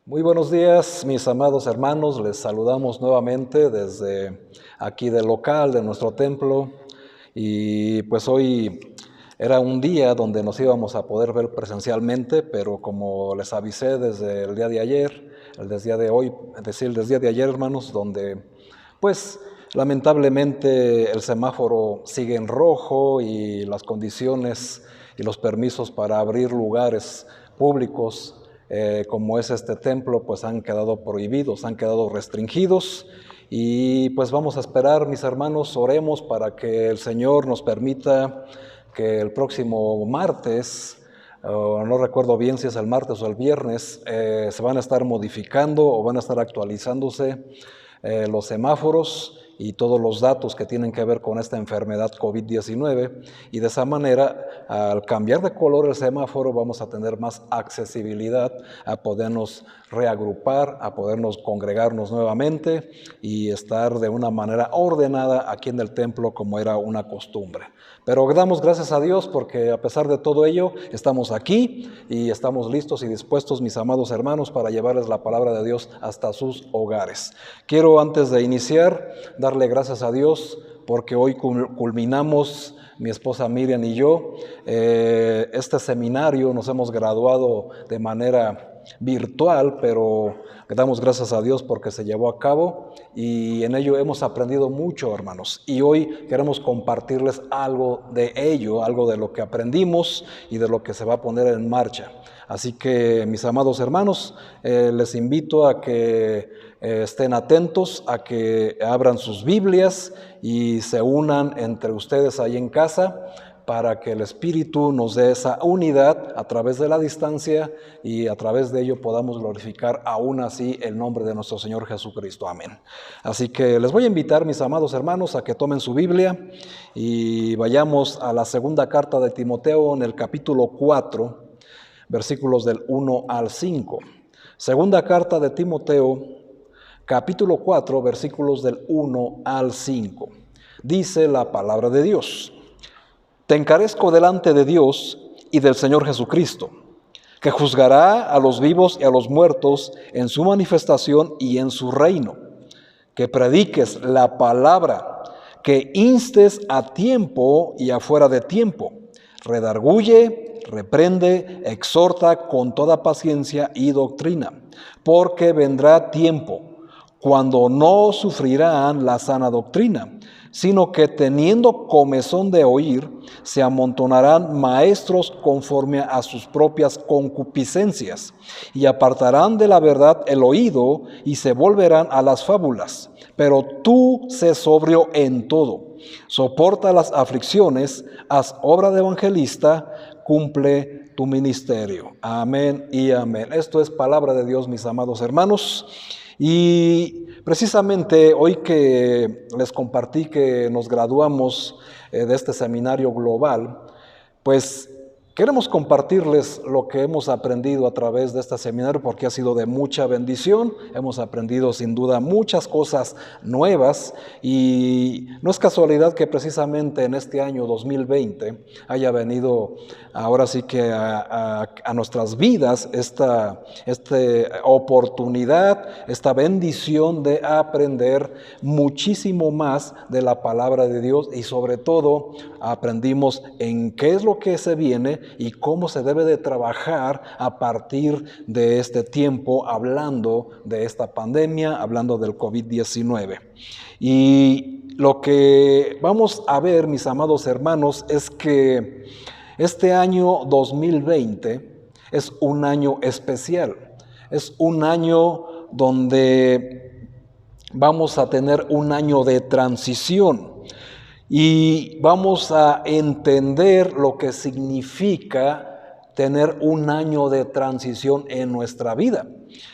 Muy buenos días, mis amados hermanos. Les saludamos nuevamente desde aquí del local de nuestro templo. Y pues hoy era un día donde nos íbamos a poder ver presencialmente, pero como les avisé desde el día de ayer, desde el día de hoy, es decir, desde el día de ayer, hermanos, donde pues lamentablemente el semáforo sigue en rojo y las condiciones y los permisos para abrir lugares públicos como es este templo, pues han quedado prohibidos, han quedado restringidos. Y pues vamos a esperar, mis hermanos, oremos para que el Señor nos permita que el próximo martes, no recuerdo bien si es el martes o el viernes, se van a estar modificando o van a estar actualizándose los semáforos y todos los datos que tienen que ver con esta enfermedad COVID-19, y de esa manera, al cambiar de color el semáforo, vamos a tener más accesibilidad a podernos reagrupar, a podernos congregarnos nuevamente y estar de una manera ordenada aquí en el templo como era una costumbre. Pero damos gracias a Dios porque a pesar de todo ello estamos aquí y estamos listos y dispuestos, mis amados hermanos, para llevarles la palabra de Dios hasta sus hogares. Quiero, antes de iniciar, darle gracias a Dios porque hoy culminamos, mi esposa Miriam y yo, este seminario. Nos hemos graduado de manera virtual, pero damos gracias a Dios porque se llevó a cabo y en ello hemos aprendido mucho, hermanos, y hoy queremos compartirles algo de ello, algo de lo que aprendimos y de lo que se va a poner en marcha. Así que, mis amados hermanos, les invito a que estén atentos, a que abran sus Biblias y se unan entre ustedes ahí en casa para que el Espíritu nos dé esa unidad a través de la distancia y a través de ello podamos glorificar aún así el nombre de nuestro Señor Jesucristo. Amén. Así que les voy a invitar, mis amados hermanos, a que tomen su Biblia y vayamos a la segunda carta de Timoteo en el capítulo 4, versículos del 1 al 5. Segunda carta de Timoteo, capítulo 4, versículos del 1 al 5. Dice la palabra de Dios: Te encarezco delante de Dios y del Señor Jesucristo, que juzgará a los vivos y a los muertos en su manifestación y en su reino, que prediques la palabra, que instes a tiempo y afuera de tiempo, redarguye, reprende, exhorta con toda paciencia y doctrina, porque vendrá tiempo cuando no sufrirán la sana doctrina, sino que teniendo comezón de oír, se amontonarán maestros conforme a sus propias concupiscencias, y apartarán de la verdad el oído, y se volverán a las fábulas. Pero tú sé sobrio en todo, soporta las aflicciones, haz obra de evangelista, cumple tu ministerio. Amén y amén. Esto es palabra de Dios, mis amados hermanos. Y precisamente hoy que les compartí que nos graduamos de este seminario global, pues queremos compartirles lo que hemos aprendido a través de este seminario porque ha sido de mucha bendición. Hemos aprendido sin duda muchas cosas nuevas y no es casualidad que precisamente en este año 2020 haya venido ahora sí que a nuestras vidas esta oportunidad, esta bendición de aprender muchísimo más de la palabra de Dios y sobre todo aprendimos en qué es lo que se viene y cómo se debe de trabajar a partir de este tiempo, hablando de esta pandemia, hablando del COVID-19. Y lo que vamos a ver, mis amados hermanos, es que este año 2020 es un año especial, es un año donde vamos a tener un año de transición. Y vamos a entender lo que significa tener un año de transición en nuestra vida.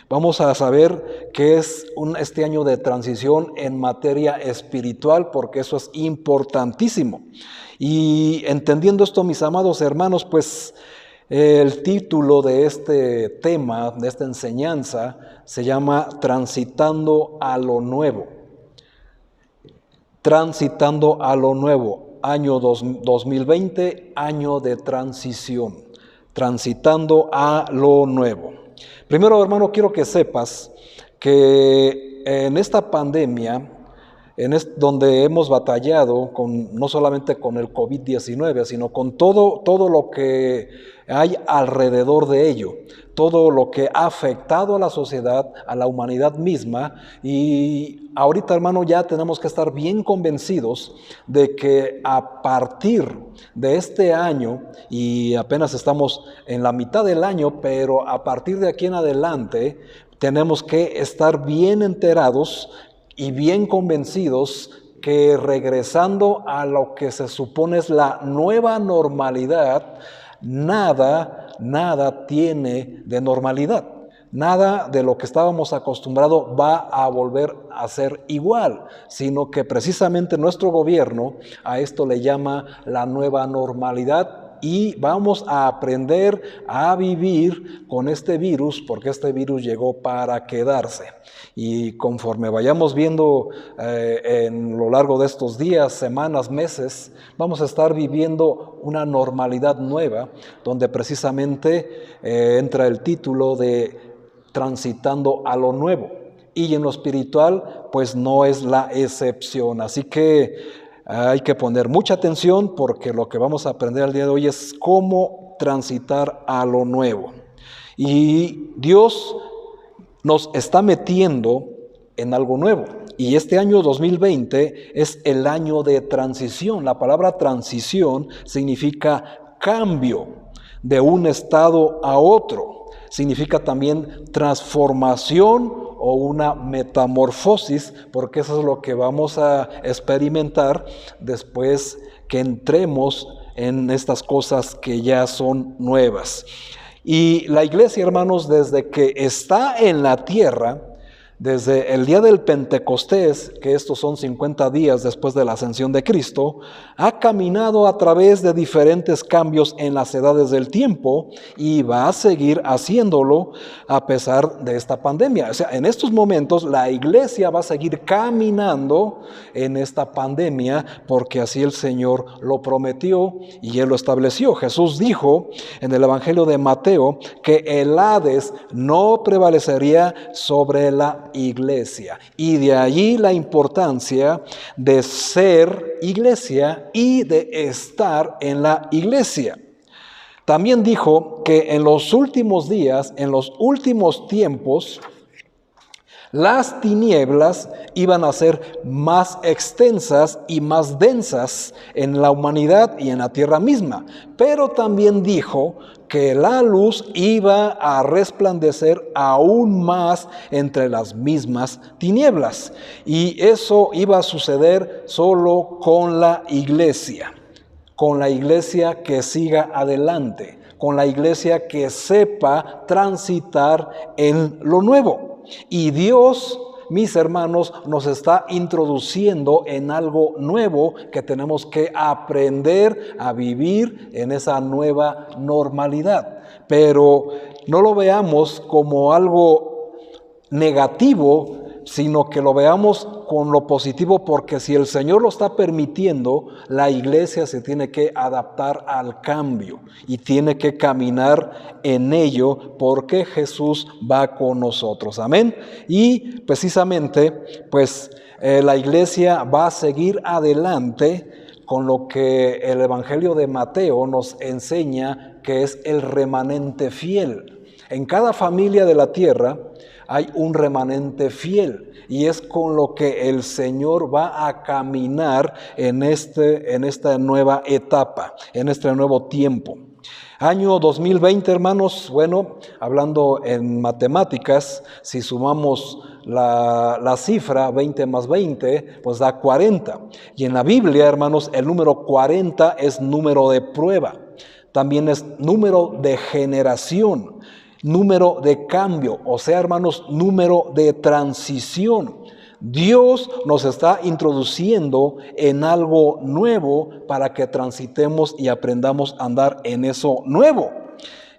Vamos a saber qué es este año de transición en materia espiritual, porque eso es importantísimo. Y entendiendo esto, mis amados hermanos, pues el título de este tema, de esta enseñanza, se llama Transitando a lo Nuevo. Transitando a lo nuevo, año 2020, año de transición, transitando a lo nuevo. Primero, hermano, quiero que sepas que en esta pandemia, donde hemos batallado no solamente con el COVID-19, sino con todo lo que hay alrededor de ello, todo lo que ha afectado a la sociedad, a la humanidad misma, y ahorita, hermano, ya tenemos que estar bien convencidos de que a partir de este año, y apenas estamos en la mitad del año, pero a partir de aquí en adelante, tenemos que estar bien enterados y bien convencidos que regresando a lo que se supone es la nueva normalidad, nada tiene de normalidad. Nada de lo que estábamos acostumbrados va a volver a ser igual, sino que precisamente nuestro gobierno a esto le llama la nueva normalidad. Y vamos a aprender a vivir con este virus, porque este virus llegó para quedarse. Y conforme vayamos viendo en lo largo de estos días, semanas, meses, vamos a estar viviendo una normalidad nueva, donde precisamente entra el título de transitando a lo nuevo. Y en lo espiritual, pues no es la excepción. Así que hay que poner mucha atención porque lo que vamos a aprender el día de hoy es cómo transitar a lo nuevo. Y Dios nos está metiendo en algo nuevo. Y este año 2020 es el año de transición. La palabra transición significa cambio de un estado a otro. Significa también transformación o una metamorfosis, porque eso es lo que vamos a experimentar después que entremos en estas cosas que ya son nuevas. Y la iglesia, hermanos, desde que está en la tierra, desde el día del Pentecostés, que estos son 50 días después de la ascensión de Cristo, ha caminado a través de diferentes cambios en las edades del tiempo y va a seguir haciéndolo a pesar de esta pandemia. O sea, en estos momentos la iglesia va a seguir caminando en esta pandemia porque así el Señor lo prometió y Él lo estableció. Jesús dijo en el Evangelio de Mateo que el Hades no prevalecería sobre la iglesia, y de allí la importancia de ser iglesia y de estar en la iglesia. También dijo que en los últimos días, en los últimos tiempos, las tinieblas iban a ser más extensas y más densas en la humanidad y en la tierra misma. Pero también dijo que la luz iba a resplandecer aún más entre las mismas tinieblas. Y eso iba a suceder solo con la iglesia que siga adelante, con la iglesia que sepa transitar en lo nuevo. Y Dios, mis hermanos, nos está introduciendo en algo nuevo que tenemos que aprender a vivir en esa nueva normalidad. Pero no lo veamos como algo negativo, sino que lo veamos con lo positivo, porque si el Señor lo está permitiendo, la iglesia se tiene que adaptar al cambio y tiene que caminar en ello porque Jesús va con nosotros. Amén. Y precisamente, pues la iglesia va a seguir adelante con lo que el Evangelio de Mateo nos enseña, que es el remanente fiel. En cada familia de la tierra hay un remanente fiel y es con lo que el Señor va a caminar en esta nueva etapa, en este nuevo tiempo. Año 2020, hermanos, bueno, hablando en matemáticas, si sumamos la cifra 20 más 20, pues da 40. Y en la Biblia, hermanos, el número 40 es número de prueba, también es número de generación, número de cambio, o sea, hermanos, número de transición. Dios nos está introduciendo en algo nuevo para que transitemos y aprendamos a andar en eso nuevo.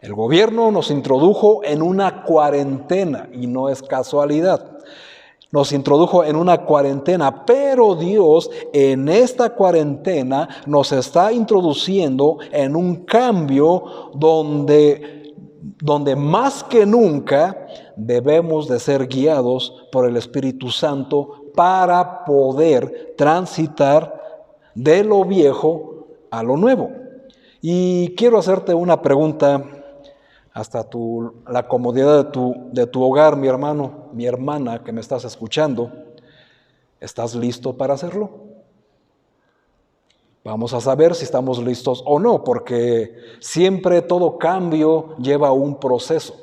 El gobierno nos introdujo en una cuarentena y no es casualidad. Nos introdujo en una cuarentena, pero Dios en esta cuarentena nos está introduciendo en un cambio donde donde más que nunca debemos de ser guiados por el Espíritu Santo para poder transitar de lo viejo a lo nuevo. Y quiero hacerte una pregunta hasta la comodidad de tu hogar, mi hermano, mi hermana que me estás escuchando. ¿Estás listo para hacerlo? Vamos a saber si estamos listos o no, porque siempre todo cambio lleva un proceso.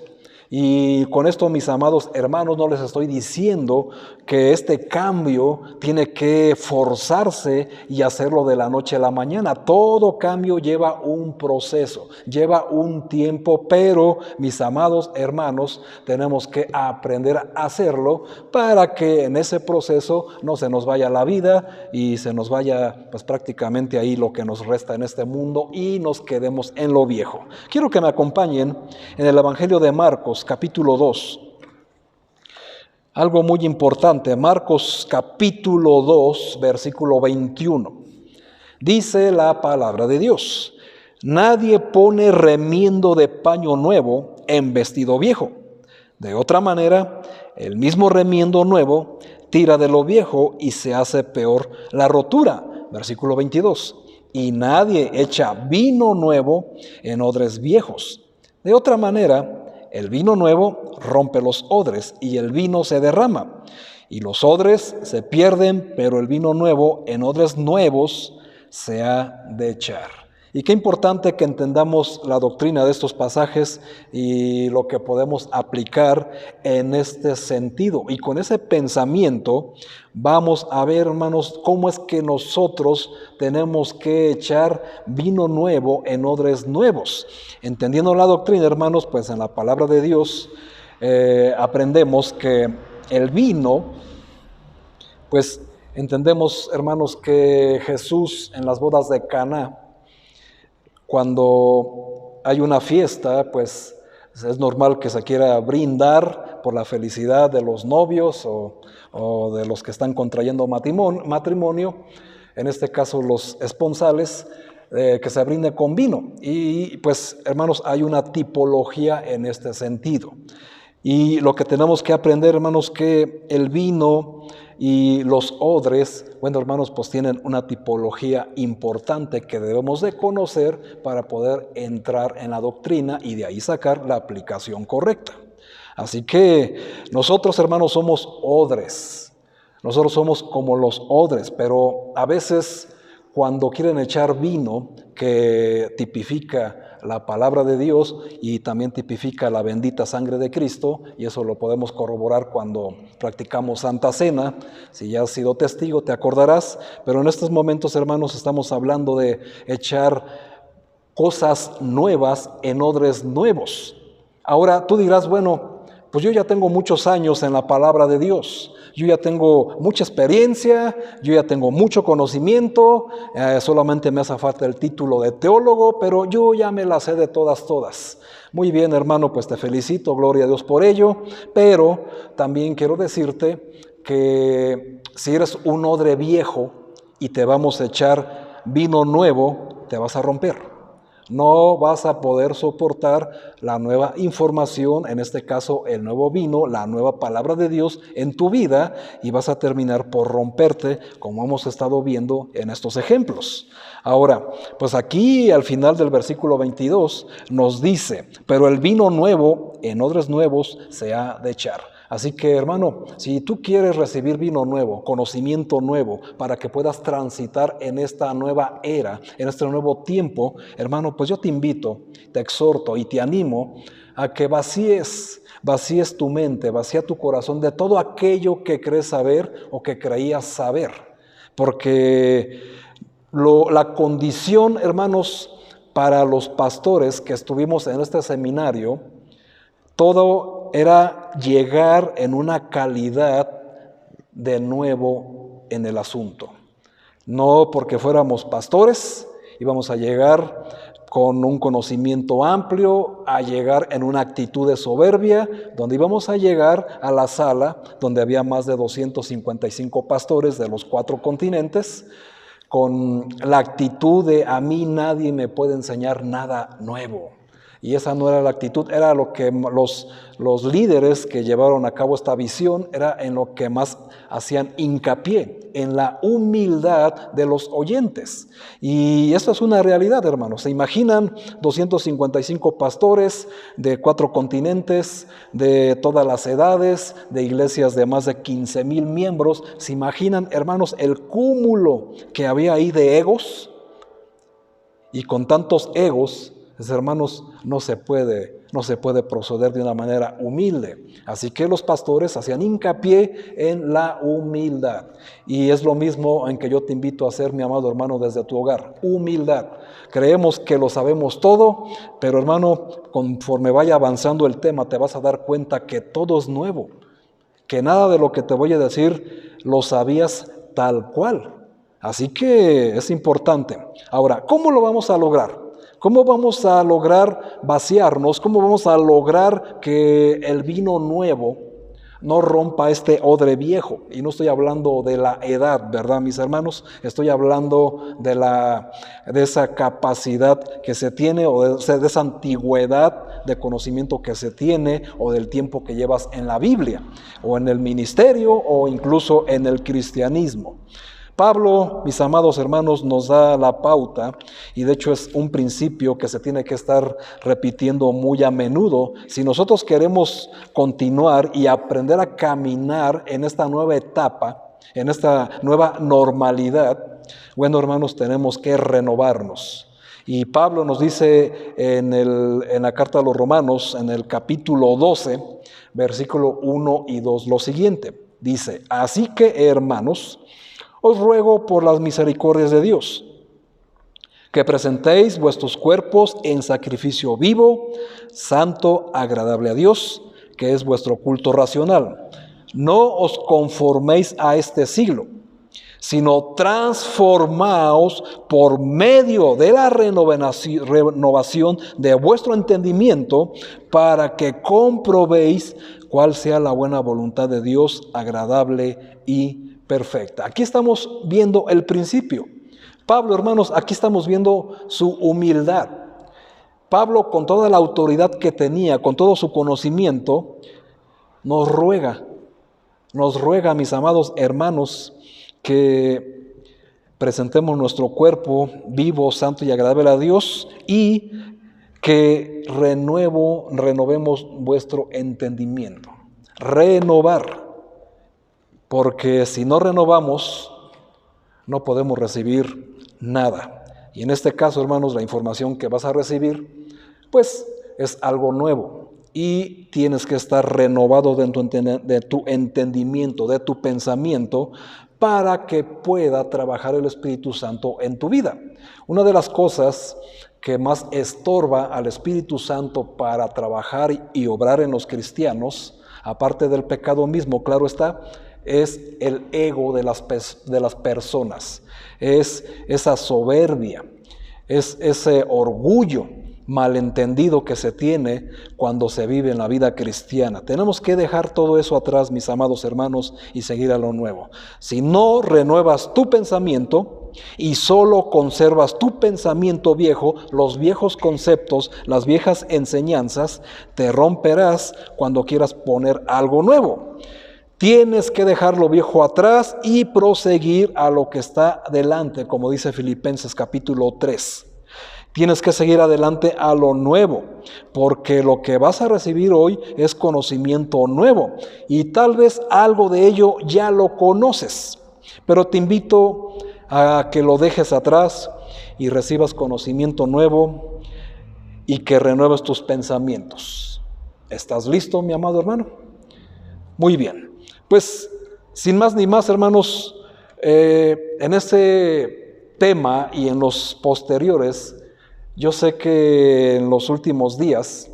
Y con esto, mis amados hermanos, no les estoy diciendo que este cambio tiene que forzarse y hacerlo de la noche a la mañana. Todo cambio lleva un proceso, lleva un tiempo, pero, mis amados hermanos, tenemos que aprender a hacerlo para que en ese proceso no se nos vaya la vida y se nos vaya pues prácticamente ahí lo que nos resta en este mundo y nos quedemos en lo viejo. Quiero que me acompañen en el Evangelio de Marcos, capítulo 2. Algo muy importante, Marcos capítulo 2, versículo 21. Dice la palabra de Dios: nadie pone remiendo de paño nuevo en vestido viejo. De otra manera, el mismo remiendo nuevo tira de lo viejo y se hace peor la rotura. Versículo 22. Y nadie echa vino nuevo en odres viejos. De otra manera, el vino nuevo rompe los odres y el vino se derrama. Y los odres se pierden, pero el vino nuevo en odres nuevos se ha de echar. Y qué importante que entendamos la doctrina de estos pasajes y lo que podemos aplicar en este sentido. Y con ese pensamiento vamos a ver, hermanos, cómo es que nosotros tenemos que echar vino nuevo en odres nuevos. Entendiendo la doctrina, hermanos, pues en la palabra de Dios aprendemos que el vino, pues entendemos, hermanos, que Jesús en las bodas de Caná, cuando hay una fiesta, pues es normal que se quiera brindar por la felicidad de los novios o de los que están contrayendo matrimonio, en este caso los esponsales, que se brinde con vino. Y pues, hermanos, hay una tipología en este sentido. Y lo que tenemos que aprender, hermanos, que el vino y los odres, bueno, hermanos, pues tienen una tipología importante que debemos de conocer para poder entrar en la doctrina y de ahí sacar la aplicación correcta. Así que nosotros, hermanos, somos odres. Nosotros somos como los odres, pero a veces cuando quieren echar vino, que tipifica la palabra de Dios y también tipifica la bendita sangre de Cristo, y eso lo podemos corroborar cuando practicamos Santa Cena. Si ya has sido testigo, te acordarás, pero en estos momentos, hermanos, estamos hablando de echar cosas nuevas en odres nuevos. Ahora tú dirás, bueno, pues yo ya tengo muchos años en la palabra de Dios, yo ya tengo mucha experiencia, yo ya tengo mucho conocimiento, solamente me hace falta el título de teólogo, pero yo ya me la sé de todas. Muy bien, hermano, pues te felicito, gloria a Dios por ello, pero también quiero decirte que si eres un odre viejo y te vamos a echar vino nuevo, te vas a romper. No vas a poder soportar la nueva información, en este caso el nuevo vino, la nueva palabra de Dios en tu vida, y vas a terminar por romperte, como hemos estado viendo en estos ejemplos. Ahora, pues aquí al final del versículo 22 nos dice: pero el vino nuevo en odres nuevos se ha de echar. Así que, hermano, si tú quieres recibir vino nuevo, conocimiento nuevo, para que puedas transitar en esta nueva era, en este nuevo tiempo, hermano, pues yo te invito, te exhorto y te animo a que vacíes tu mente, vacía tu corazón de todo aquello que crees saber o que creías saber. Porque la condición, hermanos, para los pastores que estuvimos en este seminario, todo era llegar en una calidad de nuevo en el asunto. No porque fuéramos pastores, íbamos a llegar con un conocimiento amplio, a llegar en una actitud de soberbia, donde íbamos a llegar a la sala donde había más de 255 pastores de los 4 continentes, con la actitud de: a mí nadie me puede enseñar nada nuevo. Y esa no era la actitud, era lo que los líderes que llevaron a cabo esta visión, era en lo que más hacían hincapié, en la humildad de los oyentes. Y esto es una realidad, hermanos. ¿Se imaginan 255 pastores de 4 continentes, de todas las edades, de iglesias de más de 15,000 miembros? ¿Se imaginan, hermanos, el cúmulo que había ahí de egos? Y con tantos egos, hermanos, no se puede proceder de una manera humilde. Así que los pastores hacían hincapié en la humildad. Y es lo mismo en que yo te invito a hacer, mi amado hermano, desde tu hogar. Humildad. Creemos que lo sabemos todo, pero hermano, conforme vaya avanzando el tema, te vas a dar cuenta que todo es nuevo. Que nada de lo que te voy a decir lo sabías tal cual. Así que es importante. Ahora, ¿cómo lo vamos a lograr? ¿Cómo vamos a lograr vaciarnos? ¿Cómo vamos a lograr que el vino nuevo no rompa este odre viejo? Y no estoy hablando de la edad, ¿verdad, mis hermanos? Estoy hablando de esa capacidad que se tiene, o de esa antigüedad de conocimiento que se tiene, o del tiempo que llevas en la Biblia, o en el ministerio, o incluso en el cristianismo. Pablo, mis amados hermanos, nos da la pauta, y de hecho es un principio que se tiene que estar repitiendo muy a menudo. Si nosotros queremos continuar y aprender a caminar en esta nueva etapa, en esta nueva normalidad, bueno, hermanos, tenemos que renovarnos. Y Pablo nos dice en la carta a los Romanos, en el capítulo 12, versículo 1 y 2, lo siguiente. Dice: así que, hermanos, os ruego por las misericordias de Dios, que presentéis vuestros cuerpos en sacrificio vivo, santo, agradable a Dios, que es vuestro culto racional. No os conforméis a este siglo, sino transformaos por medio de la renovación de vuestro entendimiento, para que comprobéis cuál sea la buena voluntad de Dios, agradable y perfecta. Aquí estamos viendo el principio. Pablo, hermanos, aquí estamos viendo su humildad. Pablo, con toda la autoridad que tenía, con todo su conocimiento, nos ruega, mis amados hermanos, que presentemos nuestro cuerpo vivo, santo y agradable a Dios, y que renovemos vuestro entendimiento. Renovar. Porque si no renovamos, no podemos recibir nada. Y en este caso, hermanos, la información que vas a recibir, pues es algo nuevo. Y tienes que estar renovado de tu entendimiento, de tu pensamiento, para que pueda trabajar el Espíritu Santo en tu vida. Una de las cosas que más estorba al Espíritu Santo para trabajar y obrar en los cristianos, aparte del pecado mismo, claro está, es el ego de las personas, es esa soberbia, es ese orgullo malentendido que se tiene cuando se vive en la vida cristiana. Tenemos que dejar todo eso atrás, mis amados hermanos, y seguir a lo nuevo. Si no renuevas tu pensamiento y solo conservas tu pensamiento viejo, los viejos conceptos, las viejas enseñanzas, te romperás cuando quieras poner algo nuevo. Tienes que dejar lo viejo atrás y proseguir a lo que está delante, como dice Filipenses capítulo 3. Tienes que seguir adelante a lo nuevo, porque lo que vas a recibir hoy es conocimiento nuevo, y tal vez algo de ello ya lo conoces, pero te invito a que lo dejes atrás y recibas conocimiento nuevo y que renueves tus pensamientos. ¿Estás listo, mi amado hermano? Muy bien. Pues, sin más ni más, hermanos, en este tema y en los posteriores, yo sé que en los últimos días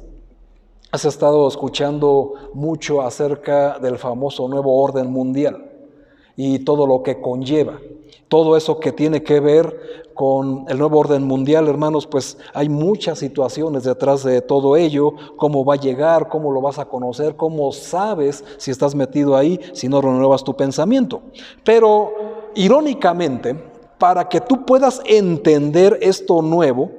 has estado escuchando mucho acerca del famoso nuevo orden mundial y todo lo que conlleva. Todo eso que tiene que ver con el nuevo orden mundial, hermanos, pues hay muchas situaciones detrás de todo ello. Cómo va a llegar, cómo lo vas a conocer, cómo sabes si estás metido ahí, si no renuevas tu pensamiento. Pero, irónicamente, para que tú puedas entender esto nuevo,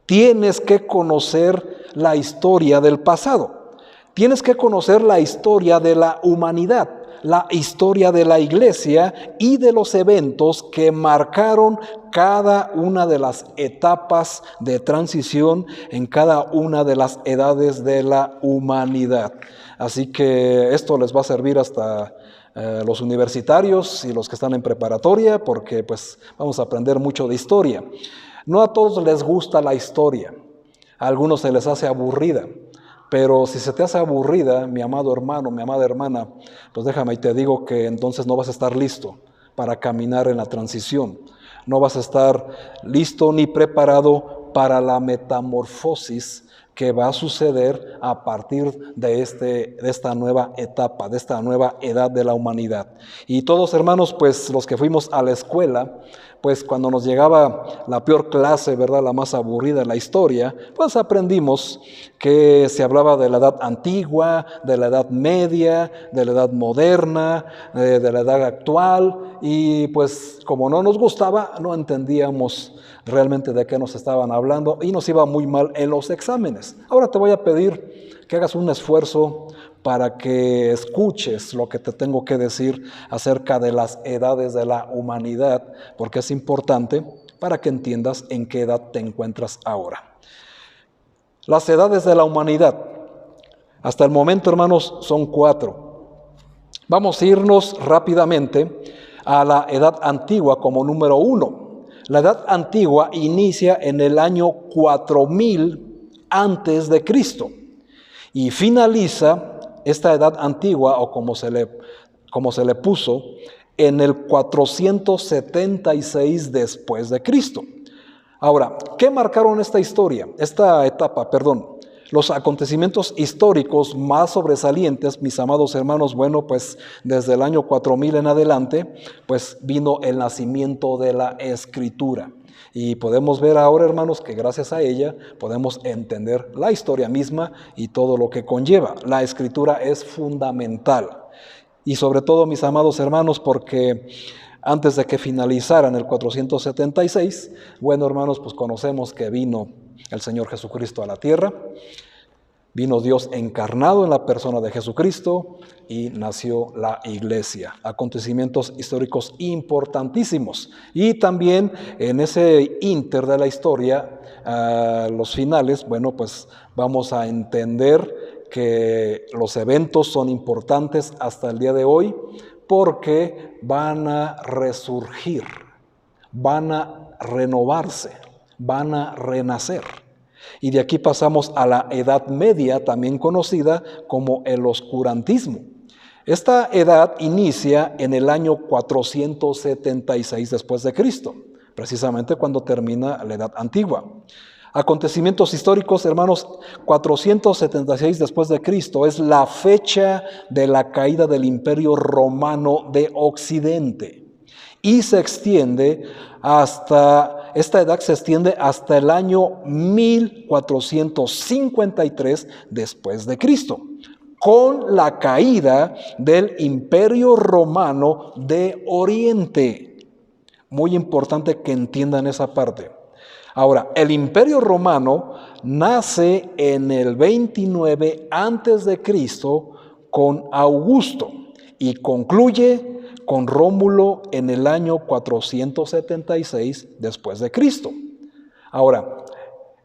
Tienes que conocer la historia del pasado. Tienes que conocer la historia de la humanidad, la historia de la iglesia y de los eventos que marcaron cada una de las etapas de transición en cada una de las edades de la humanidad. Así que esto les va a servir hasta los universitarios y los que están en preparatoria, porque pues vamos a aprender mucho de historia. No a todos les gusta la historia, a algunos se les hace aburrida, pero si se te hace aburrida, mi amado hermano, mi amada hermana, pues déjame y te digo que entonces no vas a estar listo para caminar en la transición. No vas a estar listo ni preparado para la metamorfosis que va a suceder a partir de esta nueva etapa, de esta nueva edad de la humanidad. Y todos, hermanos, pues los que fuimos a la escuela, pues cuando nos llegaba la peor clase, ¿verdad?, la más aburrida en la historia, pues aprendimos que se hablaba de la edad antigua, de la edad media, de la edad moderna, de la edad actual, y pues como no nos gustaba, no entendíamos realmente de qué nos estaban hablando y nos iba muy mal en los exámenes. Ahora te voy a pedir que hagas un esfuerzo para que escuches lo que te tengo que decir acerca de las edades de la humanidad, porque es importante para que entiendas en qué edad te encuentras ahora. Las edades de la humanidad, hasta el momento, hermanos, son 4. Vamos a irnos rápidamente a la edad antigua como número 1. La edad antigua inicia en el año 4000 antes de Cristo y finaliza esta edad antigua, o como se le puso, en el 476 después de Cristo. Ahora, ¿qué marcaron esta etapa? Los acontecimientos históricos más sobresalientes, mis amados hermanos, bueno, pues desde el año 4000 en adelante, pues vino el nacimiento de la Escritura. Y podemos ver ahora, hermanos, que gracias a ella podemos entender la historia misma y todo lo que conlleva. La Escritura es fundamental. Y sobre todo, mis amados hermanos, porque antes de que finalizara en el 476, bueno, hermanos, pues conocemos que vino el Señor Jesucristo a la tierra, vino Dios encarnado en la persona de Jesucristo y nació la iglesia. Acontecimientos históricos importantísimos. Y también en ese ínter de la historia, los finales, bueno, pues vamos a entender que los eventos son importantes hasta el día de hoy porque van a resurgir, van a renovarse, van a renacer. Y de aquí pasamos a la Edad Media, también conocida como el oscurantismo. Esta edad inicia en el año 476 después de Cristo, precisamente cuando termina la Edad Antigua. Acontecimientos históricos, hermanos, 476 después de Cristo es la fecha de la caída del Imperio Romano de Occidente y esta edad se extiende hasta el año 1453 después de Cristo, con la caída del Imperio Romano de Oriente. Muy importante que entiendan esa parte. Ahora, el Imperio Romano nace en el 29 antes de Cristo con Augusto y concluye con Rómulo en el año 476 después de Cristo. Ahora,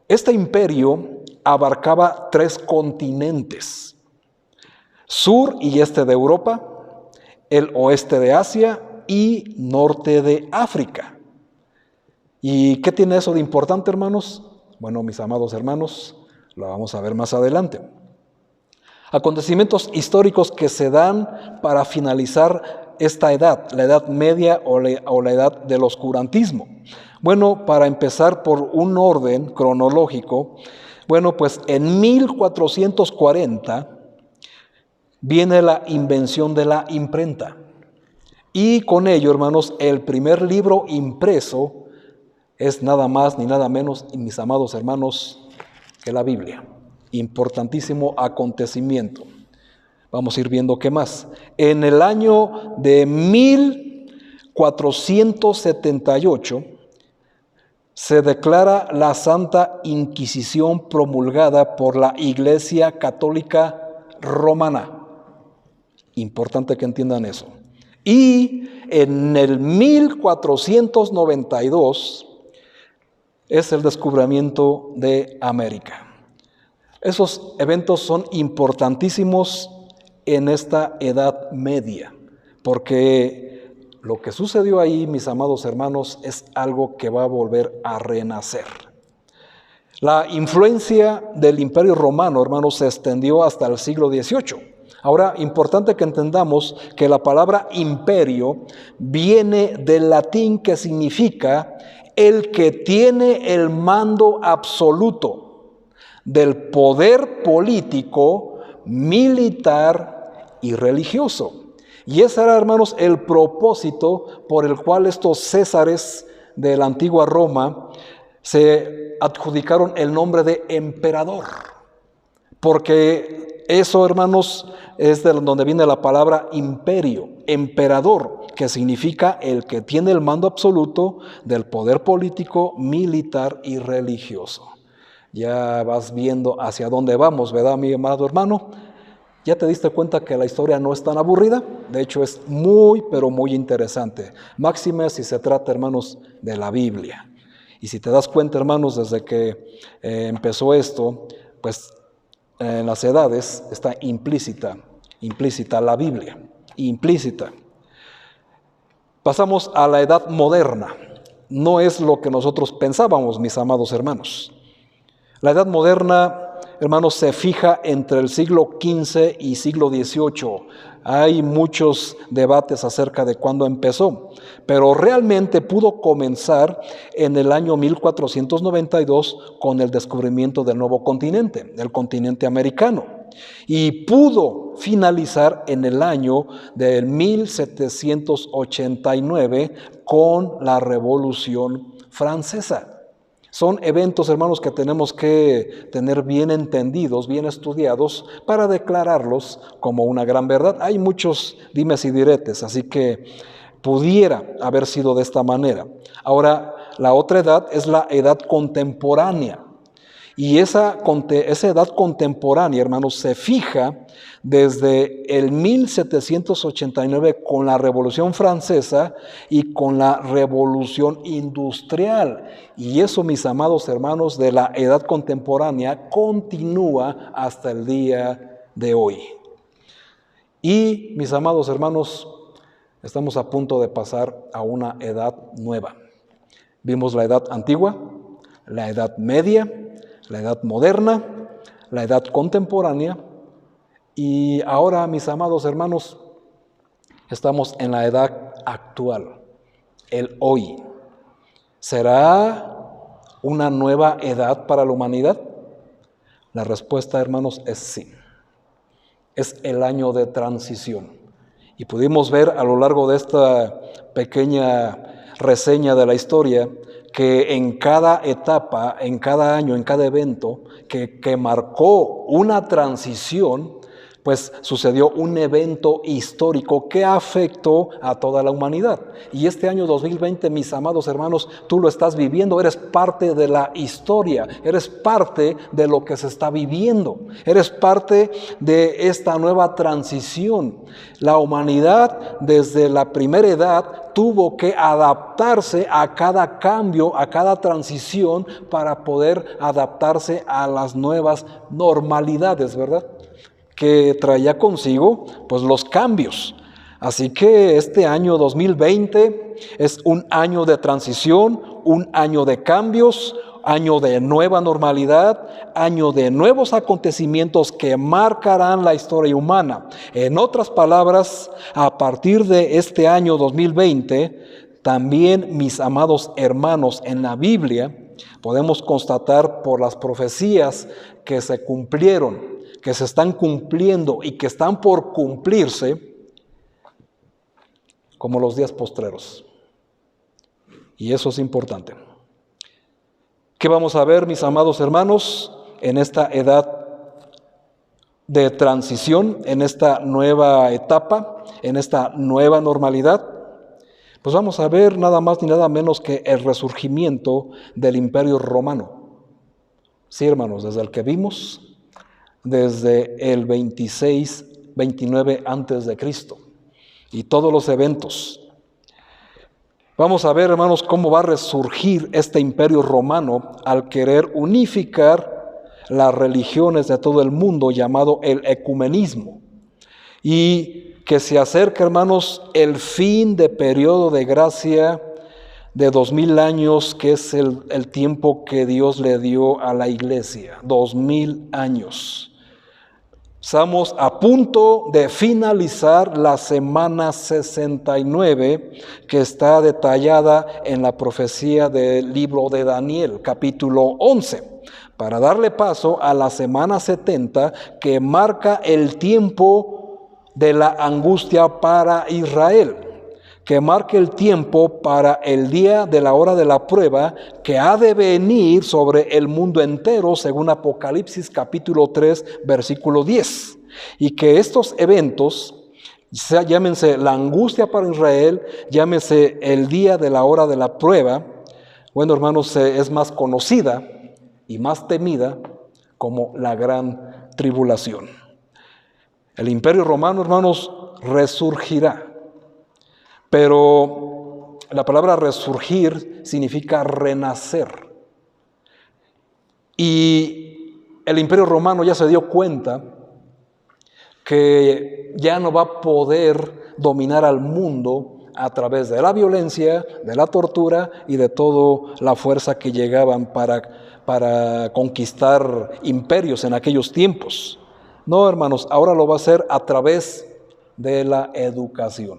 este imperio abarcaba 3 continentes: sur y este de Europa, el oeste de Asia y norte de África. ¿Y qué tiene eso de importante, hermanos? Bueno, mis amados hermanos, lo vamos a ver más adelante. Acontecimientos históricos que se dan para finalizar esta edad, la Edad Media o la edad del oscurantismo. Bueno, para empezar por un orden cronológico, bueno, pues en 1440 viene la invención de la imprenta. Y con ello, hermanos, el primer libro impreso es nada más ni nada menos, mis amados hermanos, que la Biblia. Importantísimo acontecimiento. Vamos a ir viendo qué más. En el año de 1478 se declara la Santa Inquisición promulgada por la Iglesia Católica Romana. Importante que entiendan eso. Y en el 1492 es el descubrimiento de América. Esos eventos son importantísimos en esta Edad Media, porque lo que sucedió ahí, mis amados hermanos, es algo que va a volver a renacer. La influencia del Imperio Romano, hermanos, se extendió hasta el siglo XVIII. Ahora, importante que entendamos que la palabra imperio viene del latín que significa el que tiene el mando absoluto del poder político, militar y religioso. Y ese era, hermanos, el propósito por el cual estos césares de la antigua Roma se adjudicaron el nombre de emperador. Porque eso, hermanos, es de donde viene la palabra imperio, emperador, que significa el que tiene el mando absoluto del poder político, militar y religioso. Ya vas viendo hacia dónde vamos, ¿verdad, mi amado hermano? ¿Ya te diste cuenta que la historia no es tan aburrida? De hecho, es muy, pero muy interesante. Máxime si se trata, hermanos, de la Biblia. Y si te das cuenta, hermanos, desde que empezó esto, pues en las edades está implícita la Biblia, implícita. Pasamos a la edad moderna. No es lo que nosotros pensábamos, mis amados hermanos. La edad moderna, hermanos, se fija entre el siglo XV y siglo XVIII. Hay muchos debates acerca de cuándo empezó, pero realmente pudo comenzar en el año 1492 con el descubrimiento del nuevo continente, el continente americano, y pudo finalizar en el año del 1789 con la Revolución Francesa. Son eventos, hermanos, que tenemos que tener bien entendidos, bien estudiados, para declararlos como una gran verdad. Hay muchos dimes y diretes, así que pudiera haber sido de esta manera. Ahora, la otra edad es la edad contemporánea. Y esa edad contemporánea, hermanos, se fija desde el 1789 con la Revolución Francesa y con la Revolución Industrial. Y eso, mis amados hermanos, de la edad contemporánea continúa hasta el día de hoy. Y, mis amados hermanos, estamos a punto de pasar a una edad nueva. Vimos la edad antigua, la edad media, la edad moderna, la edad contemporánea, y ahora, mis amados hermanos, estamos en la edad actual, el hoy. ¿Será una nueva edad para la humanidad? La respuesta, hermanos, es sí. Es el año de transición. Y pudimos ver a lo largo de esta pequeña reseña de la historia que en cada etapa, en cada año, en cada evento que marcó una transición, pues sucedió un evento histórico que afectó a toda la humanidad. Y este año 2020, mis amados hermanos, tú lo estás viviendo, eres parte de la historia, eres parte de lo que se está viviendo, eres parte de esta nueva transición. La humanidad desde la primera edad tuvo que adaptarse a cada cambio, a cada transición para poder adaptarse a las nuevas normalidades, ¿verdad? Que traía consigo pues los cambios. Así que este año 2020 es un año de transición, un año de cambios, año de nueva normalidad, año de nuevos acontecimientos que marcarán la historia humana. En otras palabras, a partir de este año 2020, también, mis amados hermanos, en la Biblia podemos constatar por las profecías que se cumplieron, que se están cumpliendo y que están por cumplirse, como los días postreros. Y eso es importante. ¿Qué vamos a ver, mis amados hermanos, en esta edad de transición, en esta nueva etapa, en esta nueva normalidad? Pues vamos a ver nada más ni nada menos que el resurgimiento del Imperio Romano. Sí, hermanos, desde el que vimos, desde el 26, 29 antes de Cristo y todos los eventos. Vamos a ver, hermanos, cómo va a resurgir este Imperio Romano al querer unificar las religiones de todo el mundo, llamado el ecumenismo. Y que se acerca, hermanos, el fin de periodo de gracia de 2000 años, que es el tiempo que Dios le dio a la iglesia, 2000 años. Estamos a punto de finalizar la semana 69, que está detallada en la profecía del libro de Daniel, capítulo 11, para darle paso a la semana 70, que marca el tiempo de la angustia para Israel, que marque el tiempo para el día de la hora de la prueba que ha de venir sobre el mundo entero, según Apocalipsis capítulo 3, versículo 10. Y que estos eventos, llámense la angustia para Israel, llámese el día de la hora de la prueba, bueno, hermanos, es más conocida y más temida como la gran tribulación. El Imperio Romano, hermanos, resurgirá. Pero la palabra resurgir significa renacer. Y el Imperio Romano ya se dio cuenta que ya no va a poder dominar al mundo a través de la violencia, de la tortura y de toda la fuerza que llegaban para conquistar imperios en aquellos tiempos. No, hermanos, ahora lo va a hacer a través de la educación.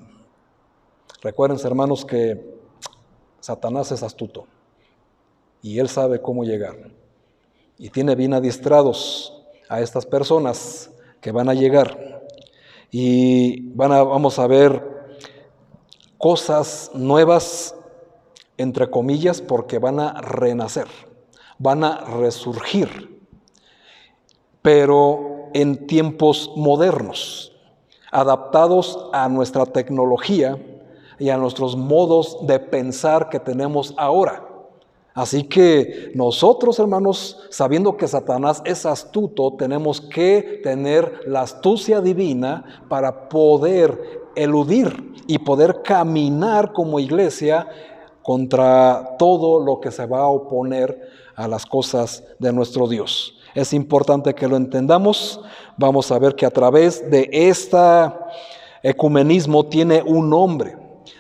Recuerden, hermanos, que Satanás es astuto y él sabe cómo llegar. Y tiene bien adiestrados a estas personas que van a llegar. Y vamos a ver cosas nuevas, entre comillas, porque van a renacer, van a resurgir. Pero en tiempos modernos, adaptados a nuestra tecnología y a nuestros modos de pensar que tenemos ahora. Así que nosotros, hermanos, sabiendo que Satanás es astuto, tenemos que tener la astucia divina para poder eludir y poder caminar como iglesia contra todo lo que se va a oponer a las cosas de nuestro Dios. Es importante que lo entendamos. Vamos a ver que a través de este ecumenismo tiene un nombre,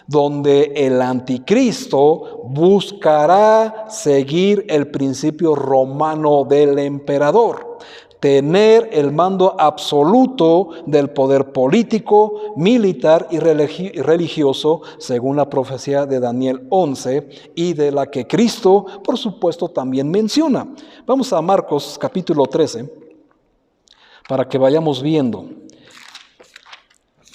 donde el anticristo buscará seguir el principio romano del emperador, tener el mando absoluto del poder político, militar y religioso, según la profecía de Daniel 11, y de la que Cristo, por supuesto, también menciona. Vamos a Marcos capítulo 13, para que vayamos viendo.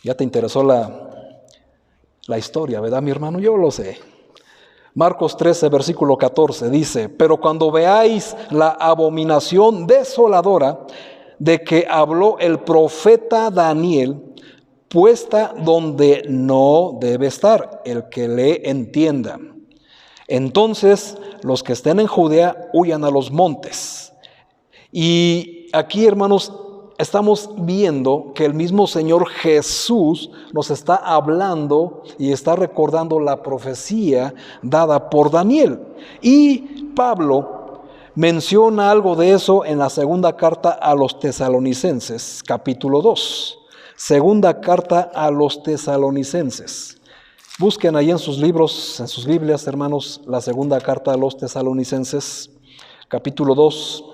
Ya te interesó la historia, ¿verdad, mi hermano? Yo lo sé. Marcos 13, versículo 14 dice: pero cuando veáis la abominación desoladora de que habló el profeta Daniel, puesta donde no debe estar, el que le entienda, entonces los que estén en Judea huyan a los montes. Y aquí, hermanos, estamos viendo que el mismo Señor Jesús nos está hablando y está recordando la profecía dada por Daniel. Y Pablo menciona algo de eso en la segunda carta a los Tesalonicenses, capítulo 2. Segunda carta a los Tesalonicenses. Busquen ahí en sus libros, en sus Biblias, hermanos, la segunda carta a los Tesalonicenses, capítulo 2.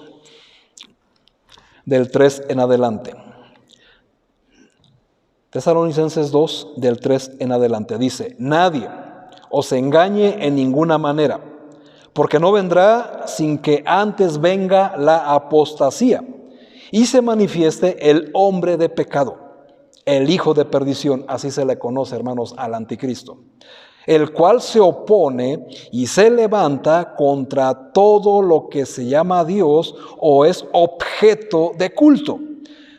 Del 3 en adelante. Tesalonicenses 2, del 3 en adelante. Dice: nadie os engañe en ninguna manera, porque no vendrá sin que antes venga la apostasía y se manifieste el hombre de pecado, el hijo de perdición, así se le conoce, hermanos, al anticristo, el cual se opone y se levanta contra todo lo que se llama Dios o es objeto de culto,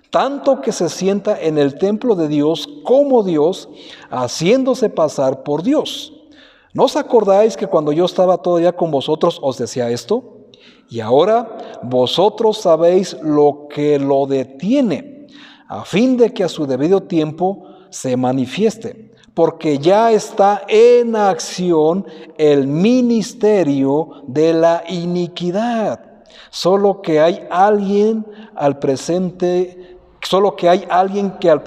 tanto que se sienta en el templo de Dios como Dios, haciéndose pasar por Dios. ¿No os acordáis que cuando yo estaba todavía con vosotros os decía esto? Y ahora vosotros sabéis lo que lo detiene, a fin de que a su debido tiempo se manifieste, porque ya está en acción el ministerio de la iniquidad. Solo que hay alguien que al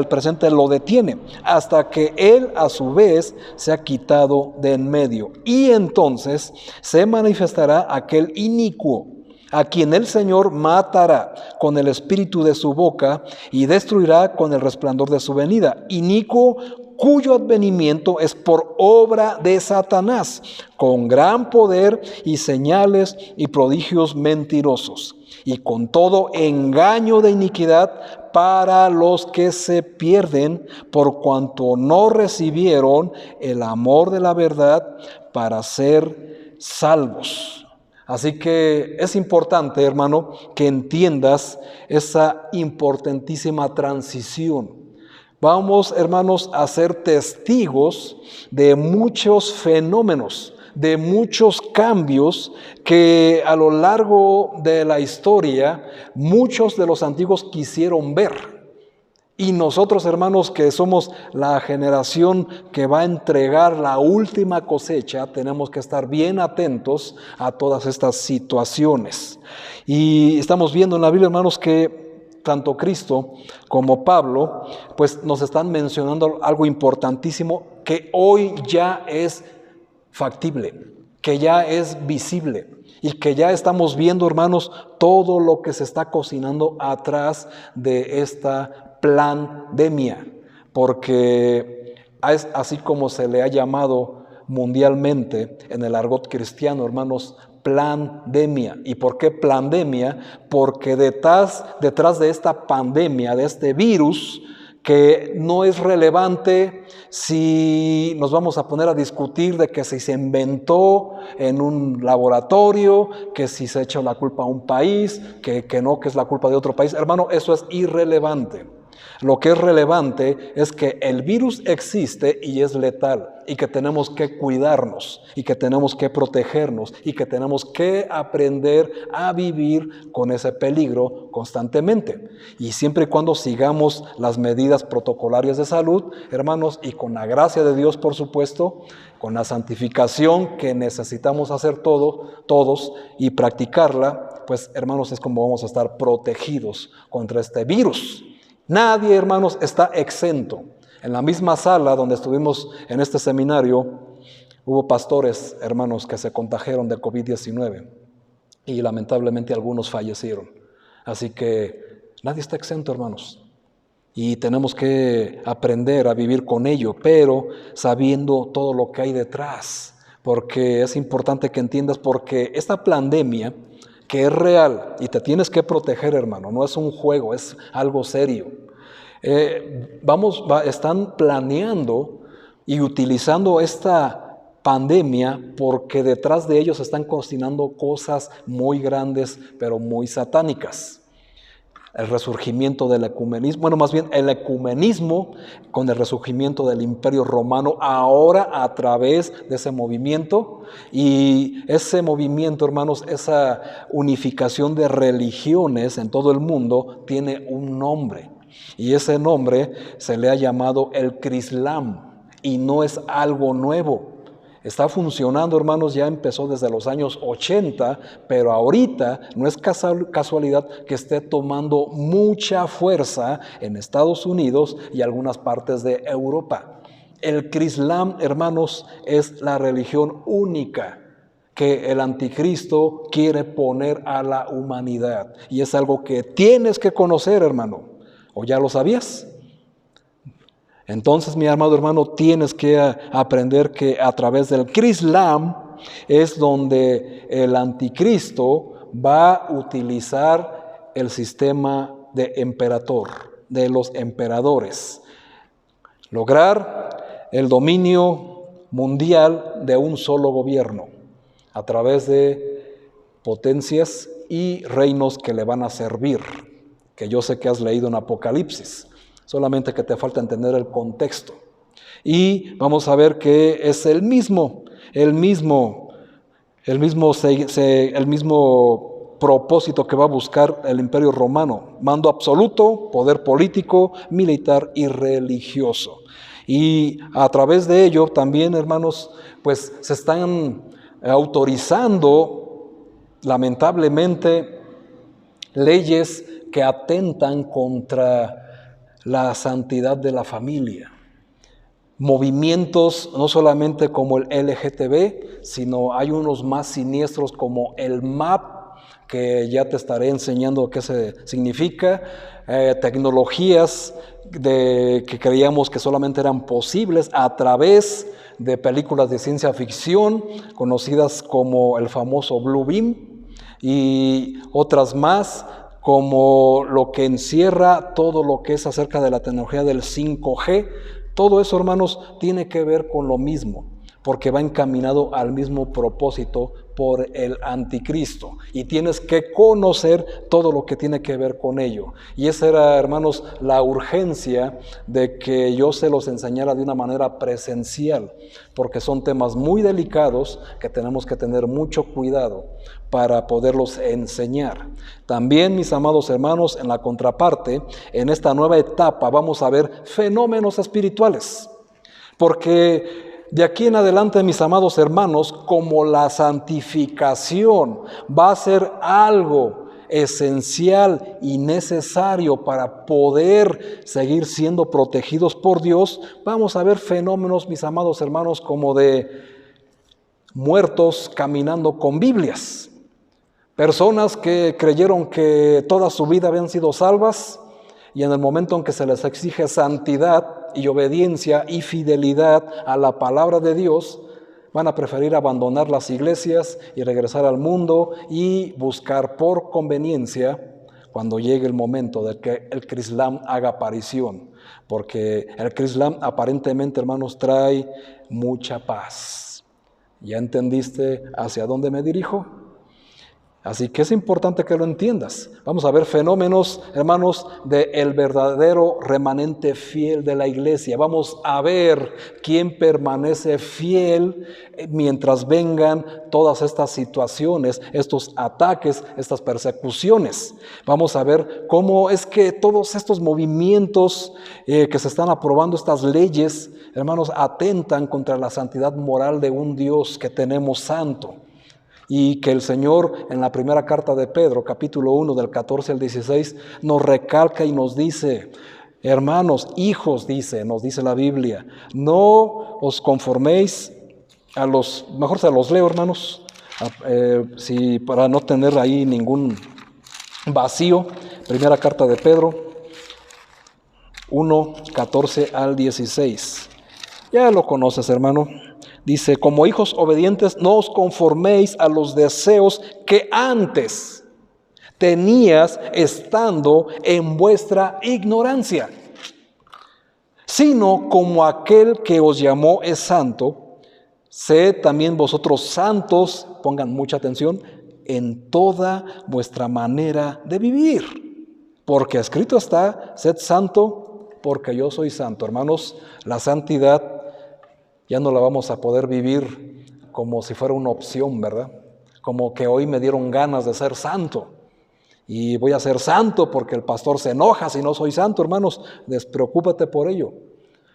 presente lo detiene, hasta que él a su vez se ha quitado de en medio. Y entonces se manifestará aquel inicuo, a quien el Señor matará con el espíritu de su boca y destruirá con el resplandor de su venida. Inicuo, cuyo advenimiento es por obra de Satanás, con gran poder y señales y prodigios mentirosos, y con todo engaño de iniquidad para los que se pierden, por cuanto no recibieron el amor de la verdad para ser salvos. Así que es importante, hermano, que entiendas esa importantísima transición. Vamos, hermanos, a ser testigos de muchos fenómenos, de muchos cambios que a lo largo de la historia muchos de los antiguos quisieron ver. Y nosotros, hermanos, que somos la generación que va a entregar la última cosecha, tenemos que estar bien atentos a todas estas situaciones. Y estamos viendo en la Biblia, hermanos, que tanto Cristo como Pablo, pues nos están mencionando algo importantísimo que hoy ya es factible, que ya es visible y que ya estamos viendo, hermanos, todo lo que se está cocinando atrás de esta pandemia, porque es así como se le ha llamado mundialmente en el argot cristiano, hermanos, pandemia. ¿Y por qué pandemia? Porque detrás de esta pandemia, de este virus, que no es relevante si nos vamos a poner a discutir de que si se inventó en un laboratorio, que si se echa la culpa a un país, que no, que es la culpa de otro país. Hermano, eso es irrelevante. Lo que es relevante es que el virus existe y es letal, y que tenemos que cuidarnos, y que tenemos que protegernos, y que tenemos que aprender a vivir con ese peligro constantemente. Y siempre y cuando sigamos las medidas protocolarias de salud, hermanos, y con la gracia de Dios, por supuesto, con la santificación que necesitamos hacer todos y practicarla, pues, hermanos, es como vamos a estar protegidos contra este virus. Nadie, hermanos, está exento. En la misma sala donde estuvimos en este seminario, hubo pastores, hermanos, que se contagiaron de COVID-19 y lamentablemente algunos fallecieron. Así que nadie está exento, hermanos. Y tenemos que aprender a vivir con ello, pero sabiendo todo lo que hay detrás, porque es importante que entiendas, porque esta pandemia, que es real y te tienes que proteger, hermano, no es un juego, es algo serio. Están planeando y utilizando esta pandemia porque detrás de ellos están cocinando cosas muy grandes, pero muy satánicas. El resurgimiento del ecumenismo, bueno, más bien el ecumenismo con el resurgimiento del Imperio Romano ahora a través de ese movimiento. Y ese movimiento, hermanos, esa unificación de religiones en todo el mundo tiene un nombre. Y ese nombre se le ha llamado el Crislam, y no es algo nuevo. Está funcionando, hermanos, ya empezó desde los años 80, pero ahorita no es casualidad que esté tomando mucha fuerza en Estados Unidos y algunas partes de Europa. El Crislam, hermanos, es la religión única que el anticristo quiere poner a la humanidad. Y es algo que tienes que conocer, hermano. ¿O ya lo sabías? Entonces, mi amado hermano, tienes que aprender que a través del Crislam es donde el anticristo va a utilizar el sistema de emperador, de los emperadores. Lograr el dominio mundial de un solo gobierno a través de potencias y reinos que le van a servir, que yo sé que has leído en Apocalipsis. Solamente que te falta entender el contexto. Y vamos a ver que es el mismo propósito que va a buscar el Imperio Romano: mando absoluto, poder político, militar y religioso. Y a través de ello también, hermanos, pues se están autorizando, lamentablemente, leyes que atentan contra la santidad de la familia. Movimientos no solamente como el LGTB, sino hay unos más siniestros como el MAP, que ya te estaré enseñando qué significa, tecnologías que creíamos que solamente eran posibles a través de películas de ciencia ficción, conocidas como el famoso Blue Beam, y otras más, como lo que encierra todo lo que es acerca de la tecnología del 5G. Todo eso, hermanos, tiene que ver con lo mismo, porque va encaminado al mismo propósito por el anticristo. Y tienes que conocer todo lo que tiene que ver con ello. Y esa era, hermanos, la urgencia de que yo se los enseñara de una manera presencial, porque son temas muy delicados que tenemos que tener mucho cuidado para poderlos enseñar. También, mis amados hermanos, en la contraparte, en esta nueva etapa vamos a ver fenómenos espirituales, porque de aquí en adelante, mis amados hermanos, como la santificación va a ser algo esencial y necesario para poder seguir siendo protegidos por Dios, vamos a ver fenómenos, mis amados hermanos, como de muertos caminando con Biblias. Personas que creyeron que toda su vida habían sido salvas, y en el momento en que se les exige santidad y obediencia y fidelidad a la palabra de Dios, van a preferir abandonar las iglesias y regresar al mundo y buscar por conveniencia cuando llegue el momento de que el Crislam haga aparición. Porque el Crislam aparentemente, hermanos, trae mucha paz. ¿Ya entendiste hacia dónde me dirijo? Así que es importante que lo entiendas. Vamos a ver fenómenos, hermanos, del verdadero remanente fiel de la iglesia. Vamos a ver quién permanece fiel mientras vengan todas estas situaciones, estos ataques, estas persecuciones. Vamos a ver cómo es que todos estos movimientos que se están aprobando, estas leyes, hermanos, atentan contra la santidad moral de un Dios que tenemos santo. Y que el Señor en la primera carta de Pedro, capítulo 1, del 14 al 16, nos recalca y nos dice: hermanos, hijos, nos dice la Biblia, no os conforméis mejor se los leo, hermanos, para no tener ahí ningún vacío. Primera carta de Pedro 1, 14 al 16. Ya lo conoces, hermano. Dice: como hijos obedientes, no os conforméis a los deseos que antes tenías estando en vuestra ignorancia, sino como aquel que os llamó es santo, sed también vosotros santos, pongan mucha atención, en toda vuestra manera de vivir. Porque escrito está: sed santo, porque yo soy santo. Hermanos, la santidad ya no la vamos a poder vivir como si fuera una opción, ¿verdad? Como que hoy me dieron ganas de ser santo y voy a ser santo porque el pastor se enoja si no soy santo. Hermanos, despreocúpate por ello.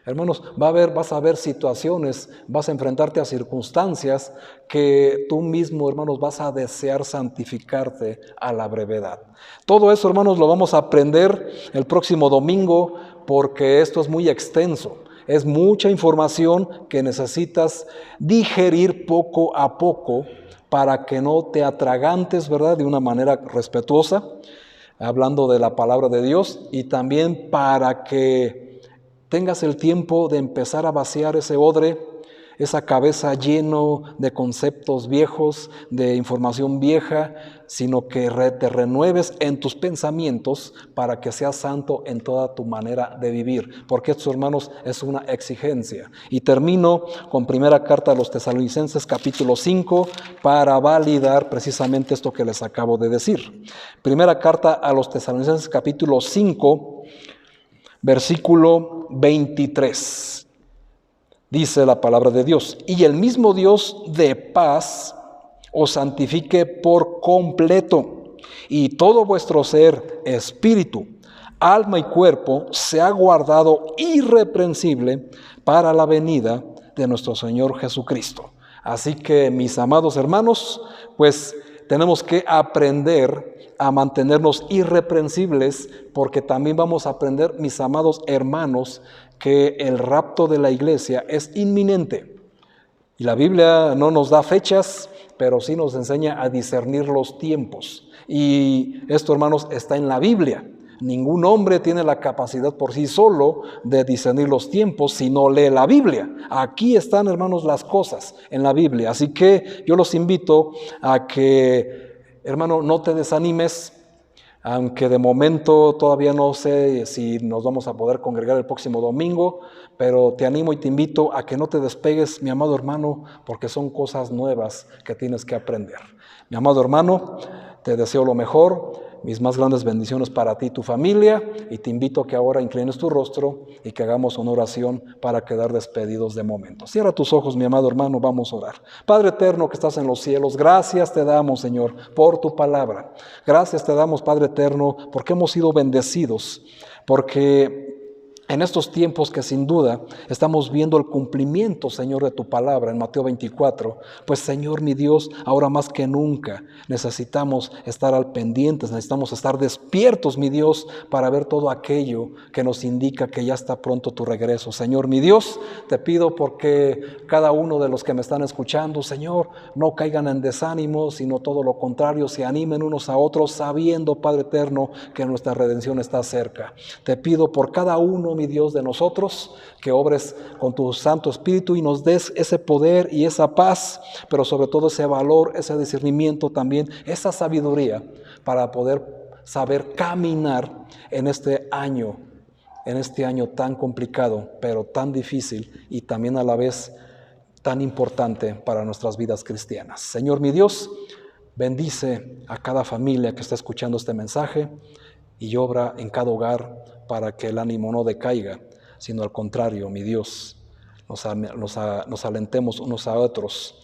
Hermanos, vas a ver situaciones, vas a enfrentarte a circunstancias que tú mismo, hermanos, vas a desear santificarte a la brevedad. Todo eso, hermanos, lo vamos a aprender el próximo domingo, porque esto es muy extenso. Es mucha información que necesitas digerir poco a poco para que no te atragantes, ¿verdad?, de una manera respetuosa, hablando de la palabra de Dios, y también para que tengas el tiempo de empezar a vaciar ese odre, esa cabeza lleno de conceptos viejos, de información vieja, sino que te renueves en tus pensamientos para que seas santo en toda tu manera de vivir. Porque esto, hermanos, es una exigencia. Y termino con primera carta a los Tesalonicenses, capítulo 5, para validar precisamente esto que les acabo de decir. Primera carta a los Tesalonicenses, capítulo 5, versículo 23. Dice la palabra de Dios, y el mismo Dios de paz os santifique por completo, y todo vuestro ser, espíritu, alma y cuerpo, sea guardado irreprensible para la venida de nuestro Señor Jesucristo. Así que, mis amados hermanos, pues tenemos que aprender a mantenernos irreprensibles, porque también vamos a aprender, mis amados hermanos, que el rapto de la iglesia es inminente. Y la Biblia no nos da fechas, pero sí nos enseña a discernir los tiempos. Y esto, hermanos, está en la Biblia. Ningún hombre tiene la capacidad por sí solo de discernir los tiempos si no lee la Biblia. Aquí están, hermanos, las cosas en la Biblia. Así que yo los invito a que, hermano, no te desanimes, aunque de momento todavía no sé si nos vamos a poder congregar el próximo domingo, pero te animo y te invito a que no te despegues, mi amado hermano, porque son cosas nuevas que tienes que aprender. Mi amado hermano, te deseo lo mejor, mis más grandes bendiciones para ti y tu familia, y te invito a que ahora inclines tu rostro y que hagamos una oración para quedar despedidos de momento. Cierra tus ojos, mi amado hermano, vamos a orar. Padre eterno que estás en los cielos, gracias te damos, Señor, por tu palabra. Gracias te damos, Padre eterno, porque hemos sido bendecidos, porque en estos tiempos que sin duda estamos viendo el cumplimiento, Señor, de tu palabra en Mateo 24, pues Señor mi Dios, ahora más que nunca necesitamos estar al pendiente, necesitamos estar despiertos, mi Dios, para ver todo aquello que nos indica que ya está pronto tu regreso. Señor mi Dios, te pido porque cada uno de los que me están escuchando, Señor, no caigan en desánimo, sino todo lo contrario, se animen unos a otros, sabiendo, Padre eterno, que nuestra redención está cerca. Te pido por cada uno, mi Dios, de nosotros, que obres con tu Santo Espíritu y nos des ese poder y esa paz, pero sobre todo ese valor, ese discernimiento también, esa sabiduría para poder saber caminar en este año tan complicado, pero tan difícil y también a la vez tan importante para nuestras vidas cristianas. Señor mi Dios, bendice a cada familia que está escuchando este mensaje y obra en cada hogar para que el ánimo no decaiga, sino al contrario, mi Dios, nos alentemos unos a otros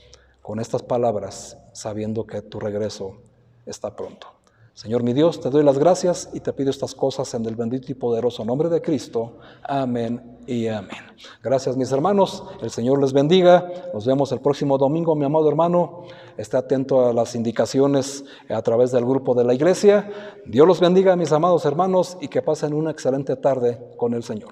con estas palabras, sabiendo que tu regreso está pronto. Señor mi Dios, te doy las gracias y te pido estas cosas en el bendito y poderoso nombre de Cristo. Amén y amén. Gracias, mis hermanos. El Señor les bendiga. Nos vemos el próximo domingo, mi amado hermano. Esté atento a las indicaciones a través del grupo de la iglesia. Dios los bendiga, mis amados hermanos, y que pasen una excelente tarde con el Señor.